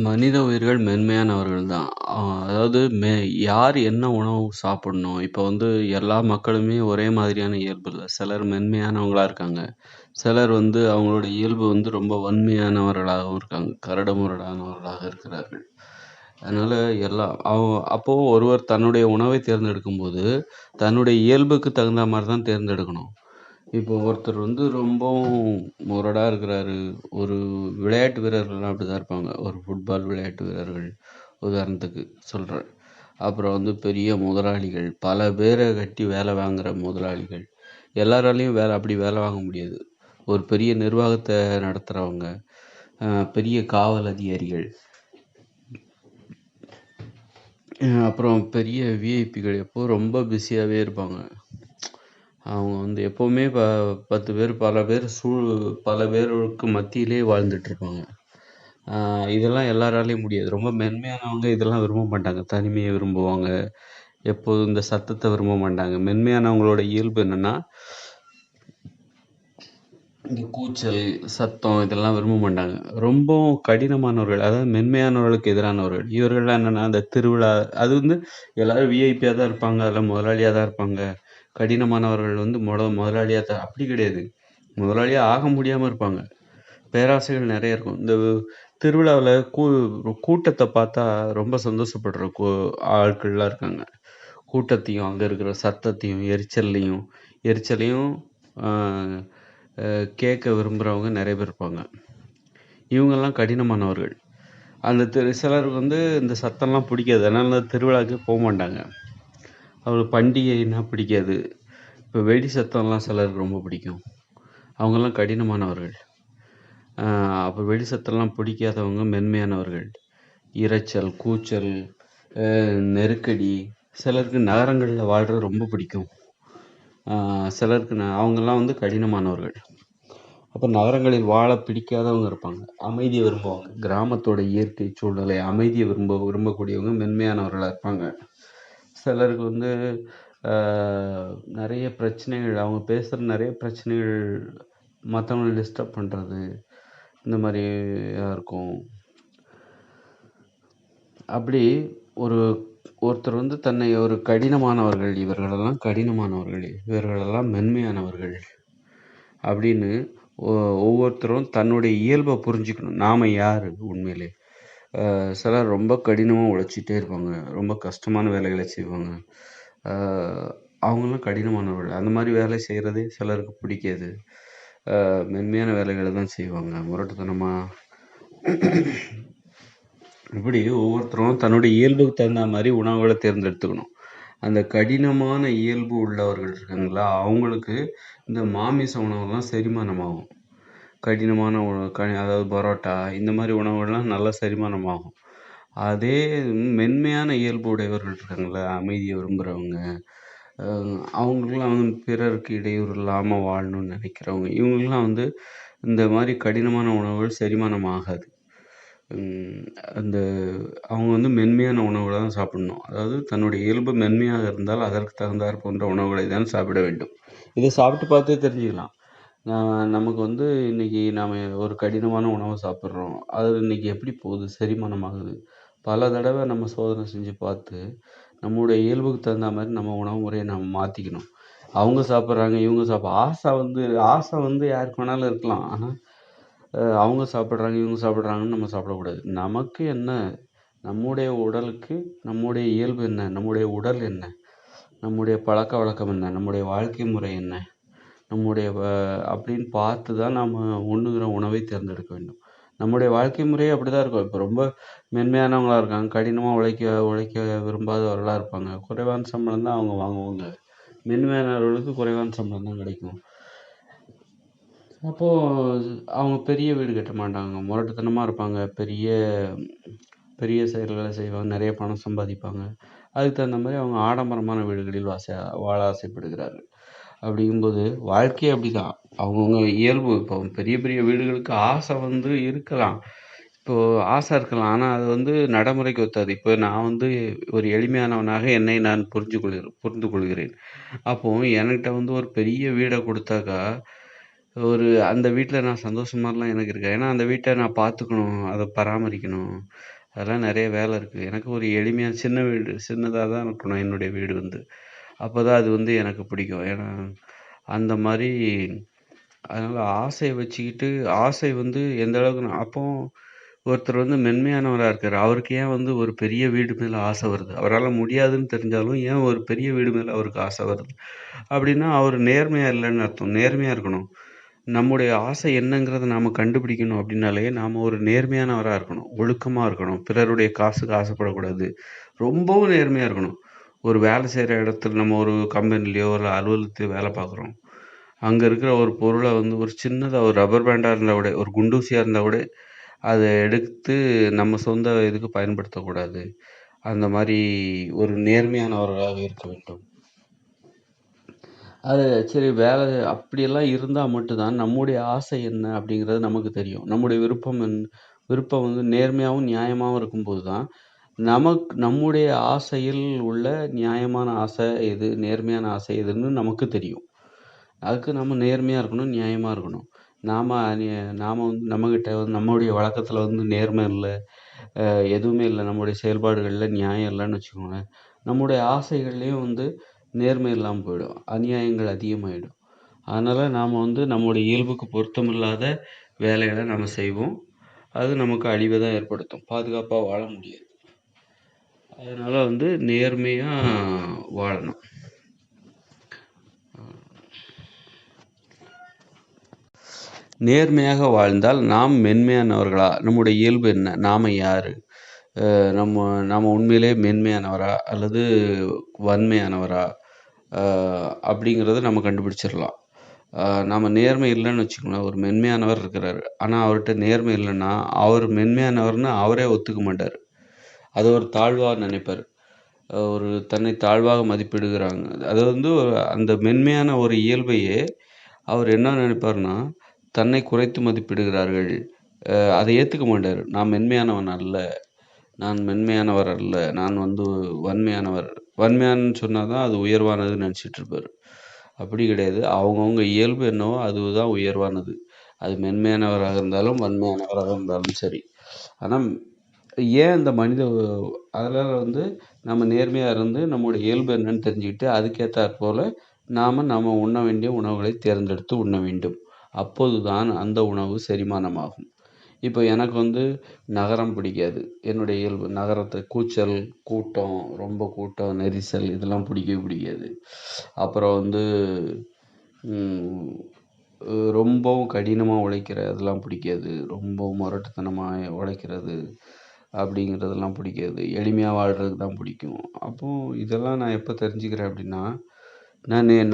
மனித உயிர்கள் மென்மையானவர்கள் தான். அ அதாவது யார் என்ன உணவு சாப்பிடணும், இப்போ வந்து எல்லா மக்களுமே ஒரே மாதிரியான இயல்பு இல்ல. சிலர் மென்மையானவங்களா இருக்காங்க. சிலர் வந்து அவங்களோட இயல்பு வந்து ரொம்ப வன்மையானவர்களாகவும் இருக்காங்க. கரடுமுரடானவர்களாக இருக்கிறார்கள். அதனால அப்போ ஒருவர் தன்னுடைய உணவை தேர்ந்தெடுக்கும்போது, தன்னுடைய இயல்புக்கு தகுந்தா மாரி தான் தேர்ந்தெடுக்கணும். இப்போ ஒருத்தர் வந்து ரொம்பவும் முரடா இருக்கிறாரு. ஒரு விளையாட்டு வீரர்கள்லாம் அப்படிதான் இருப்பாங்க. ஒரு ஃபுட்பால் விளையாட்டு வீரர்கள் உதாரணத்துக்கு சொல்றேன். அப்புறம் வந்து பெரிய முதலாளிகள், பல பேர கட்டி வேலை வாங்குற முதலாளிகள். எல்லாராலயும் அப்படி வேலை வாங்க முடியாது. ஒரு பெரிய நிர்வாகத்த நடத்துறவங்க, பெரிய காவல் அதிகாரிகள், அப்புறம் பெரிய விஐபிகள் எப்பவும் ரொம்ப பிஸியாவே இருப்பாங்க. அவங்க வந்து எப்பவுமே 10 பேர் பல பேருக்கு மத்தியிலே வாழ்ந்துட்டுருப்பாங்க. இதெல்லாம் எல்லாராலயும் முடியாது. ரொம்ப மென்மையானவங்க இதெல்லாம் விரும்ப மாட்டாங்க. தனிமைய விரும்புவாங்க. எப்போதும் இந்த சத்தத்த விரும்ப மாட்டாங்க. மென்மையானவங்களோட இயல்பு என்னன்னா, இந்த கூச்சல், சத்தம் இதெல்லாம் விரும்ப மாட்டாங்க. ரொம்பவும் கடினமானவர்கள், அதாவது மென்மையானவர்களுக்கு எதிரானவர்கள். இவர்கள்லாம் என்னன்னா, அந்த திருவிழா அது வந்து எல்லாரும் விஐபியா தான் இருப்பாங்க. அதில முதலாளியா தான் இருப்பாங்க. கடினமானவர்கள் வந்து முதலாளியா தான் அப்படி கிடையாது. முதலாளியா ஆக முடியாம இருப்பாங்க. பேராசைகள் நெறைய இருக்கும். இந்த திருவிழாவுல கூட்டத்த பார்த்தா ரொம்ப சந்தோஷப்படுற ஆட்கள்லாம் இருக்காங்க. கூட்டத்தையும், அங்க இருக்கிற சத்தத்தையும், எரிச்சலையும் ஆ கேட்க விரும்புறவங்க நெறைய பேர் இருப்பாங்க. இவங்கெல்லாம் கடினமானவர்கள். அந்த சிலருக்கு வந்து இந்த சத்தம்லாம் பிடிக்காது. அதனால அந்த திருவிழாவுக்கே போமாட்டாங்க. அவங்களுக்கு பண்டிகைன்னா பிடிக்காது. இப்போ வெடி சத்தம்லாம் சிலருக்கு ரொம்ப பிடிக்கும். அவங்கெல்லாம் கடினமானவர்கள். அப்போ வெடி சத்தம்லாம் பிடிக்காதவங்க மென்மையானவர்கள். இரைச்சல், கூச்சல், நெருக்கடி. சிலருக்கு நகரங்கள்ல வாழ்றது ரொம்ப பிடிக்கும். சிலருக்கு அவங்கெல்லாம் வந்து கடினமானவர்கள். அப்போ நகரங்களில் வாழ பிடிக்காதவங்க இருப்பாங்க. அமைதியை விரும்புவாங்க. கிராமத்தோட இயற்கை சூழ்நிலை, அமைதியை விரும்பக்கூடியவங்க மென்மையானவர்களாக இருப்பாங்க. சிலருக்கு வந்து நிறைய பிரச்சனைகள், அவங்க பேசுகிற நிறைய பிரச்சனைகள் மற்றவங்களை டிஸ்டர்ப் பண்ணுறது, இந்த மாதிரியா இருக்கும். அப்படி ஒருத்தர் வந்து தன்னை ஒரு கடினமானவர்கள், இவர்களெல்லாம் மென்மையானவர்கள் அப்படின்னு ஒவ்வொருத்தரும் தன்னுடைய இயல்பை புரிஞ்சுக்கணும். நாம யாரு உண்மையிலே? சிலர் ரொம்ப கடினமாக உழைச்சிட்டே இருப்பாங்க. ரொம்ப கஷ்டமான வேலைகளை செய்வாங்க. அவங்களும் கடினமானவர்கள். அந்த மாதிரி வேலை செய்கிறதே சிலருக்கு பிடிக்காது. மென்மையான வேலைகளை தான் செய்வாங்க. முரட்டுத்தனமாக இப்படி ஒவ்வொருத்தரும் தன்னுடைய இயல்புக்கு தகுந்த மாதிரி உணவுகளை தேர்ந்தெடுத்துக்கணும். அந்த கடினமான இயல்பு உள்ளவர்கள் இருக்காங்களா, அவங்களுக்கு இந்த மாமிச உணவுலாம் செரிமானமாகும். கடினமான உணவு அதாவது பரோட்டா இந்த மாதிரி உணவுகள்லாம் நல்லா செரிமானமாகும். அதே மென்மையான இயல்பு உடையவர்கள் இருக்காங்களா, அமைதியை விரும்புகிறவங்க, அவங்களுக்குலாம் வந்து பிறருக்கு இடையூறு இல்லாமல் வாழணும்னு நினைக்கிறவங்க, இவங்களுக்குலாம் வந்து இந்த மாதிரி கடினமான உணவுகள் செரிமானம் ஆகாது. அந்த அவங்க வந்து மென்மையான உணவுகளை தான் சாப்பிடணும். அதாவது தன்னுடைய இயல்பு மென்மையாக இருந்தால் அதற்கு தகுந்தாற் போன்ற உணவுகளை தான் சாப்பிட வேண்டும். இதை சாப்பிட்டு பார்த்தே தெரிஞ்சுக்கலாம். நமக்கு வந்து இன்னைக்கு நாம ஒரு கடினமான உணவை சாப்பிட்றோம். அது இன்னைக்கு எப்படி போகுது? செரிமானம் ஆகுது. பல தடவை நம்ம சோதனை செஞ்சு பார்த்து, நம்முடைய இயல்புக்கு தகுந்த மாதிரி நம்ம உணவு முறையை நம்ம மாற்றிக்கணும். அவங்க சாப்பிட்றாங்க, ஆசை வந்து யாருக்கு வேணாலும் இருக்கலாம். ஆனால் அவங்க சாப்பிட்றாங்க, இவங்க சாப்பிட்றாங்கன்னு நம்ம சாப்பிடக்கூடாது. நமக்கு என்ன? நம்முடைய உடலுக்கு நம்முடைய இயல்பு என்ன? நம்முடைய உடல் என்ன? நம்முடைய பழக்கவழக்கம் என்ன? நம்முடைய வாழ்க்கை முறை என்ன? நம்முடைய அப்படின்னு பார்த்து தான் நாம் உண்ணுகிற உணவை தேர்ந்தெடுக்க வேண்டும். நம்முடைய வாழ்க்கை முறையே அப்படிதான் இருக்கும். இப்போ ரொம்ப மென்மையானவங்களா இருக்காங்க, கடினமாக உழைக்க விரும்பாதவர்களாக இருப்பாங்க. குறைவான சம்பளம் தான் அவங்க வாங்குவாங்க. மென்மையானவர்களுக்கு குறைவான சம்பளம் தான் கிடைக்கும். அப்போது அவங்க பெரிய வீடு கட்ட மாட்டாங்க. முரட்டுத்தனமாக இருப்பாங்க. பெரிய பெரிய செயல்களை செய்வாங்க. நிறைய பணம் சம்பாதிப்பாங்க. அதுக்கு தகுந்த மாதிரி அவங்க ஆடம்பரமான வீடுகளில் வாழ ஆசைப்படுகிறார்கள். அப்படிங்கும்போது வாழ்க்கையே அப்படிதான். அவங்கவுங்க இயல்பு. இப்போ பெரிய பெரிய வீடுகளுக்கு ஆசை வந்து இருக்கலாம். இப்போது ஆசை இருக்கலாம். ஆனால் அது வந்து நடைமுறைக்கு ஒத்தாது. இப்போ நான் வந்து ஒரு எளிமையானவனாக என்னை நான் புரிந்து கொள்கிறேன். அப்போது என்கிட்ட வந்து ஒரு பெரிய வீடை கொடுத்தாக்கா, அந்த வீட்ல நான் சந்தோஷமாலாம் எனக்கு இருக்கு. ஏன்னா அந்த வீட்ட நான் பார்த்துக்கணும், அத பராமரிக்கணும். அதெல்லாம் நெறைய வேலை இருக்கு. எனக்கு ஒரு எளிமையான சின்ன வீடு, சின்னதா தான் இருக்கணும் என்னுடைய வீடு வந்து. அப்பதான் அது வந்து எனக்கு பிடிக்கும். ஏன்னா அந்த மாரி அதனால ஆசைய வச்சுக்கிட்டு ஆசை வந்து எந்த அளவுக்கு அப்போ ஒருத்தர் வந்து மென்மையானவரா இருக்காரு. அவருக்கு ஏன் வந்து ஒரு பெரிய வீடு மேல ஆசை வருது? அவரால முடியாதுன்னு தெரிஞ்சாலும் ஏன் ஒரு பெரிய வீடு மேல அவருக்கு ஆசை வருது? அப்படின்னா அவரு நேர்மையா இல்லன்னு அர்த்தம். நேர்மையா இருக்கணும். நம்முடைய ஆசை என்னங்கிறத நாம கண்டுபிடிக்கணும் அப்படின்னாலே, நாம ஒரு நேர்மையானவரா இருக்கணும். ஒழுக்கமா இருக்கணும். பிறருடைய காசுக்கு ஆசைப்படக்கூடாது. ரொம்பவும் நேர்மையா இருக்கணும். ஒரு வேலை செய்ற இடத்துல நம்ம ஒரு கம்பெனிலயோ, இல்ல அலுவலகத்திலயோ வேலை பார்க்குறோம். அங்க இருக்கிற ஒரு பொருள வந்து ஒரு சின்னதா ஒரு ரப்பர் பேண்டா இருந்தா கூட, ஒரு குண்டூசியா இருந்தா கூட, அத எடுத்து நம்ம சொந்த இதுக்கு பயன்படுத்தக்கூடாது. அந்த மாரி ஒரு நேர்மையானவர்களாக இருக்க வேண்டும். அது சரி வேலை அப்படியெல்லாம் இருந்தா மட்டும் தான் நம்முடைய ஆசை என்ன அப்படிங்கிறது நமக்கு தெரியும். நம்முடைய விருப்பம் வந்து நேர்மையாவும், நியாயமாவும் இருக்கும்போது தான், நம்முடைய ஆசையில் உள்ள நியாயமான ஆசை எது? நேர்மையான ஆசை எதுன்னு நமக்கு தெரியும். அதுக்கு நம்ம நேர்மையா இருக்கணும், நியாயமா இருக்கணும். நாம அநி நாம வந்து நம்மகிட்ட வந்து நம்முடைய வழக்கத்துல வந்து நேர்மை இல்ல, எதுவுமே இல்ல, நம்முடைய செயல்பாடுகள்ல நியாயம் இல்லன்னு வச்சுக்கோங்களேன், நம்முடைய ஆசைகள்லயும் வந்து நேர்மை இல்லாம போயிடும். அநியாயங்கள் அதிகமாயிடும். அதனால நாம வந்து நம்முடைய இயல்புக்கு பொருத்தமில்லாத வேலைகள நம்ம செய்வோம். அது நமக்கு அழிவ தான் ஏற்படுத்தும். பாதுகாப்பா வாழ முடியாது. அதனால வந்து நேர்மையா வாழணும். நேர்மையாக வாழ்ந்தால் நாம் மென்மையானவர்களா? நம்முடைய இயல்பு என்ன? நாம யாரு? நம்ம நாம உண்மையிலேயே மென்மையானவரா? அல்லது வன்மையானவரா? அ அப்படிங்கிறத நம்ம கண்டுபிடிச்சிடலாம். நாம நேர்மை இல்லன்னு வச்சுக்கோங்களேன், ஒரு மென்மையானவர் இருக்கிறாரு. ஆனா அவர்ட்ட நேர்மை இல்லன்னா, அவர் மென்மையானவர்ன்னு அவரே ஒத்துக்க மாட்டாரு. அத ஒரு தாழ்வா நினைப்பாரு. ஒரு தன்னை தாழ்வாக மதிப்பிடுகிறாங்க. அது வந்து அந்த மென்மையான ஒரு இயல்பையே அவர் என்ன நினைப்பாருன்னா, தன்னை குறைத்து மதிப்பிடுகிறார்கள். அதை ஏத்துக்க மாட்டாரு. நான் மென்மையானவன் அல்ல. நான் மென்மையானவர் அல்ல. நான் வந்து வன்மையானவர். வன்மையானன்னு சொன்னா தான் அது உயர்வானதுன்னு நெனச்சிட்டு இருப்பாரு. அப்படி கிடையாது. அவங்கவங்க இயல்பு என்னவோ அதுதான் உயர்வானது. அது மென்மையானவராக இருந்தாலும், வன்மையானவராக இருந்தாலும் சரி. ஆனா ஏன் இந்த அதனால வந்து நம்ம நேர்மையா இருந்து நம்முடைய இயல்பு என்னன்னு தெரிஞ்சுக்கிட்டு, அதுக்கேத்தாற்போல நாம உண்ண வேண்டிய உணவுகளை தேர்ந்தெடுத்து உண்ண வேண்டும். அப்போதுதான் அந்த உணவு செரிமானமாகும். இப்போ எனக்கு வந்து நகரம் பிடிக்காது. என்னுடைய இயல்பு கூச்சல், கூட்டம், ரொம்ப கூட்டம், நெரிசல் இதெல்லாம் பிடிக்கவே பிடிக்காது. அப்புறம் வந்து ம் ரொம்பவும் கடினமா அதெல்லாம் பிடிக்காது. ரொம்ப முரட்டுத்தனமா உழைக்கிறது அப்படிங்கிறதெல்லாம் பிடிக்காது. எளிமையா வாழ்றது தான் பிடிக்கும். அப்போ இதெல்லாம் நான் எப்ப தெரிஞ்சுக்கிறேன் அப்படின்னா,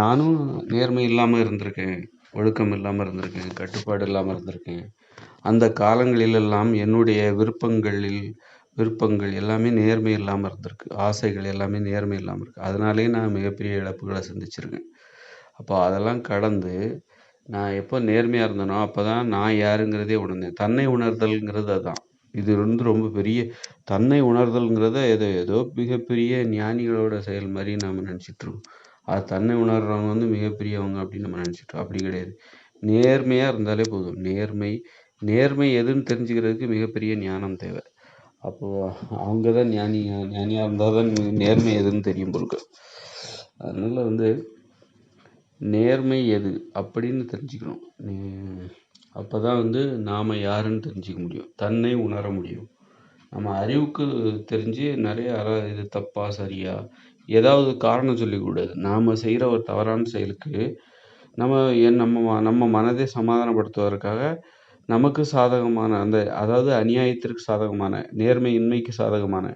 நானும் நேர்மை இல்லாம இருந்திருக்கேன். ஒழுக்கம் இல்லாம இருந்திருக்கேன். கட்டுப்பாடு இல்லாம இருந்திருக்கேன். அந்த காலங்களிலெல்லாம் என்னுடைய விருப்பங்கள் எல்லாமே நேர்மை இல்லாம இருந்திருக்கு. ஆசைகள் எல்லாமே நேர்மை இல்லாம இருக்கு. அதனாலேயே நான் மிகப்பெரிய இழப்புகள சந்திச்சிருக்கேன். அப்போ அதெல்லாம் கடந்து நான் எப்போ நேர்மையா இருந்தேனோ, அப்பதான் நான் யாருங்கிறதே உணர்ந்தேன். தன்னை உணர்தல்ங்கிறது அதான். இது வந்து ரொம்ப பெரிய தன்னை உணர்தல்ங்கிறத ஏதோ மிகப்பெரிய ஞானிகளோட செயல் மாரி நாம நெனச்சுட்டு இருக்கோம். அது தன்னை உணர்றவங்க வந்து மிகப்பெரியவங்க அப்படின்னு நம்ம நெனச்சுட்டோம். அப்படி கிடையாது. நேர்மையா இருந்தாலே போதும். நேர்மை எதுன்னு தெரிஞ்சுக்கிறதுக்கு மிகப்பெரிய ஞானம் தேவை. அப்போ அவங்க தான் ஞானியா இருந்தா தான் நேர்மை எதுன்னு தெரியும் போல இருக்கு. அதனால வந்து நேர்மை எது அப்படின்னு தெரிஞ்சுக்கணும். அப்பதான் வந்து நாம யாருன்னு தெரிஞ்சுக்க முடியும். தன்னை உணர முடியும். நம்ம அறிவுக்கு தெரிஞ்சு நிறைய இது தப்பா சரியா ஏதாவது காரணம் சொல்லிக்கூடாது. நாம செய்யற ஒரு தவறான செயலுக்கு நம்ம நம்ம மனதை சமாதானப்படுத்துவதற்காக நமக்கு சாதகமான அதாவது அநியாயத்திற்கு சாதகமான நேர்மையின்மைக்கு சாதகமான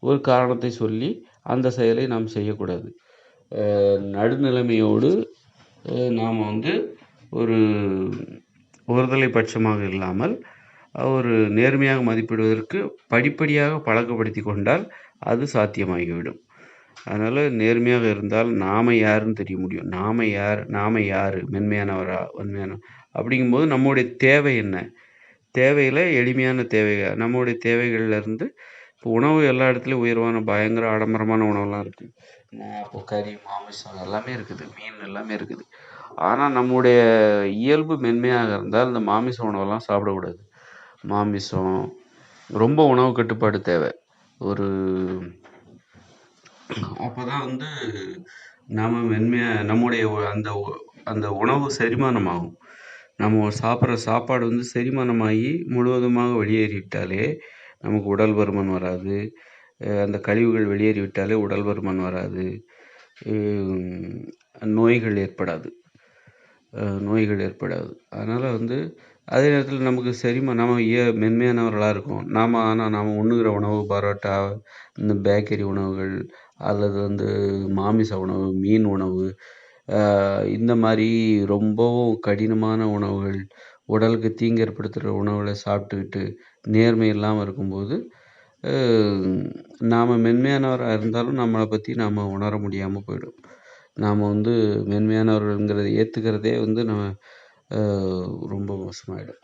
ஒரு காரணத்தை சொல்லி அந்த செயலை நாம் செய்யக்கூடாது. நடுநிலைமையோடு நாம் வந்து ஒரு ஒருதலை பட்சமாக இல்லாமல் ஒரு நேர்மையாக மதிப்பிடுவதற்கு படிப்படியாக பழக்கப்படுத்தி கொண்டால் அது சாத்தியமாகிவிடும். அதனால நேர்மையாக இருந்தால் நாம யாருன்னு தெரிய முடியும். நாம யாரு மென்மையானவரா அப்படிங்கும்போது நம்முடைய தேவை என்ன? தேவையில எளிமையான தேவைகள் நம்முடைய தேவைகள்ல இருந்து இப்போ உணவு எல்லா இடத்துலயும் உயர்வான பயங்கர ஆடம்பரமான உணவுலாம் இருக்கு. இப்போ கறி, மாமிசம் எல்லாமே இருக்குது. மீன் எல்லாமே இருக்குது. ஆனால் நம்முடைய இயல்பு மென்மையாக இருந்தால் இந்த மாமிச உணவெல்லாம் சாப்பிடக்கூடாது. மாமிசம் ரொம்ப உணவு கட்டுப்பாடு தேவை. ஒரு அப்பதான் வந்து நாம மென்மையா நம்முடைய அந்த உணவு செரிமானம் ஆகும். நம்ம சாப்பிட்ற சாப்பாடு வந்து செரிமானமாகி முழுவதுமாக வெளியேறிவிட்டாலே நமக்கு உடல் பருமன் வராது. அந்த கழிவுகள் வெளியேறிவிட்டாலே உடல் பருமன் வராது. நோய்கள் ஏற்படாது. நோய்கள் ஏற்படாது. அதனால் வந்து அதே நேரத்தில் நமக்கு நம்ம மென்மையானவர்களாக இருக்கோம். ஆனால் நாம் உண்ணுகிற உணவு பரோட்டா, இந்த பேக்கரி உணவுகள் அல்லது வந்து மாமிச உணவு, மீன் உணவு, இந்த மாதிரி ரொம்பவும் கடினமான உணவுகள், உடலுக்கு தீங்கு ஏற்படுத்துகிற உணவுகளை சாப்பிட்டுக்கிட்டு நேர்மை இல்லாமல் இருக்கும்போது நாம் மென்மையானவராக இருந்தாலும் நம்மளை பற்றி நாம் உணர முடியாமல் போயிடும். நாம் வந்து மென்மையானவர்கள்ங்கிறத ஏற்றுக்கிறதே வந்து நம்ம ரொம்ப மோசமாயிடும்.